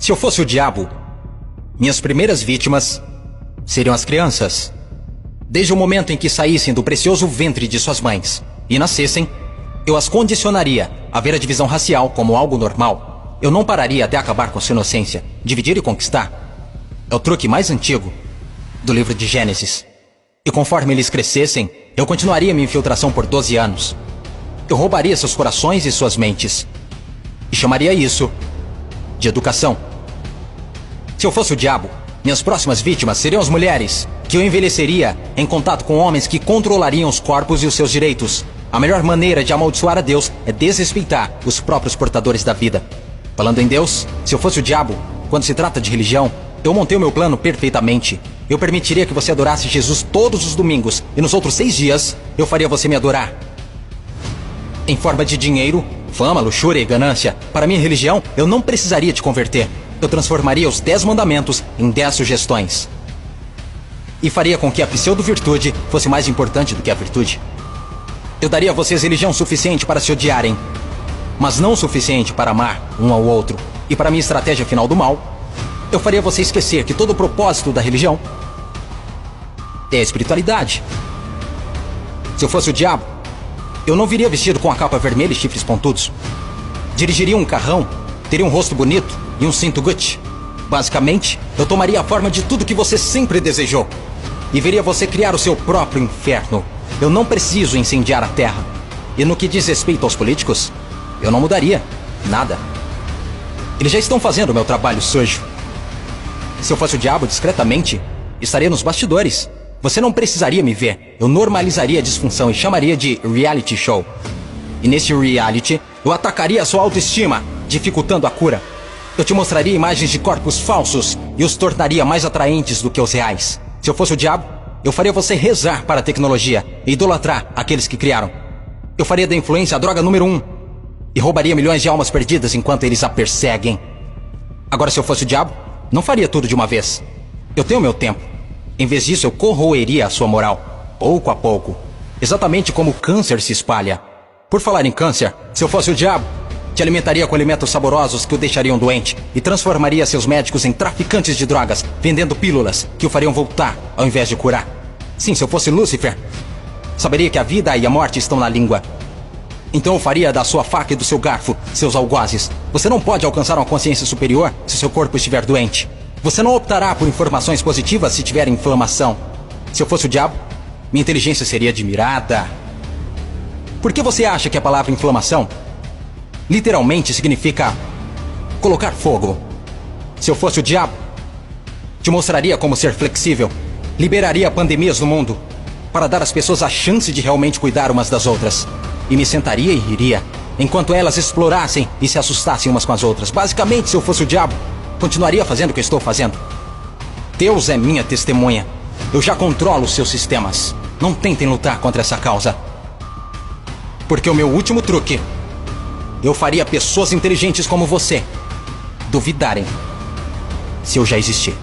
Se eu fosse o diabo, minhas primeiras vítimas seriam as crianças. Desde o momento em que saíssem do precioso ventre de suas mães e nascessem, eu as condicionaria a ver a divisão racial como algo normal. Eu não pararia até acabar com sua inocência. Dividir e conquistar é o truque mais antigo do livro de Gênesis. E conforme eles crescessem, eu continuaria minha infiltração por 12 anos. Eu roubaria seus corações e suas mentes. E chamaria isso de educação. Se eu fosse o diabo, minhas próximas vítimas seriam as mulheres, que eu envelheceria em contato com homens que controlariam os corpos e os seus direitos. A melhor maneira de amaldiçoar a Deus é desrespeitar os próprios portadores da vida. Falando em Deus, se eu fosse o diabo, quando se trata de religião, eu montei o meu plano perfeitamente. Eu permitiria que você adorasse Jesus todos os domingos, e nos outros 6 dias, eu faria você me adorar. Em forma de dinheiro, fama, luxúria e ganância, para minha religião, eu não precisaria te converter. Eu transformaria os 10 mandamentos em 10 sugestões. E faria com que a pseudo-virtude fosse mais importante do que a virtude. Eu daria a vocês religião suficiente para se odiarem, mas não o suficiente para amar um ao outro. E para minha estratégia final do mal, eu faria você esquecer que todo o propósito da religião é a espiritualidade. Se eu fosse o diabo, eu não viria vestido com a capa vermelha e chifres pontudos. Dirigiria um carrão, teria um rosto bonito e um cinto Gucci. Basicamente, eu tomaria a forma de tudo que você sempre desejou e veria você criar o seu próprio inferno. Eu não preciso incendiar a terra. E no que diz respeito aos políticos, eu não mudaria nada. Eles já estão fazendo o meu trabalho sujo. Se eu fosse o diabo, discretamente, estaria nos bastidores. Você não precisaria me ver. Eu normalizaria a disfunção e chamaria de reality show. E nesse reality, eu atacaria a sua autoestima, dificultando a cura. Eu te mostraria imagens de corpos falsos e os tornaria mais atraentes do que os reais. Se eu fosse o diabo, eu faria você rezar para a tecnologia e idolatrar aqueles que criaram. Eu faria da influência a droga número 1 e roubaria milhões de almas perdidas enquanto eles a perseguem. Agora, se eu fosse o diabo, não faria tudo de uma vez. Eu tenho meu tempo. Em vez disso, eu corroeria a sua moral, pouco a pouco. Exatamente como o câncer se espalha. Por falar em câncer, se eu fosse o diabo, te alimentaria com alimentos saborosos que o deixariam doente e transformaria seus médicos em traficantes de drogas, vendendo pílulas que o fariam voltar ao invés de curar. Sim, se eu fosse Lúcifer, saberia que a vida e a morte estão na língua. Então eu faria da sua faca e do seu garfo seus algozes. Você não pode alcançar uma consciência superior se seu corpo estiver doente. Você não optará por informações positivas se tiver inflamação. Se eu fosse o diabo, minha inteligência seria admirada. Por que você acha que a palavra inflamação literalmente significa colocar fogo? Se eu fosse o diabo, te mostraria como ser flexível. Liberaria pandemias no mundo para dar às pessoas a chance de realmente cuidar umas das outras. E me sentaria e riria, enquanto elas explorassem e se assustassem umas com as outras. Basicamente, se eu fosse o diabo, continuaria fazendo o que estou fazendo. Deus é minha testemunha. Eu já controlo os seus sistemas. Não tentem lutar contra essa causa. Porque o meu último truque, eu faria pessoas inteligentes como você duvidarem se eu já existir.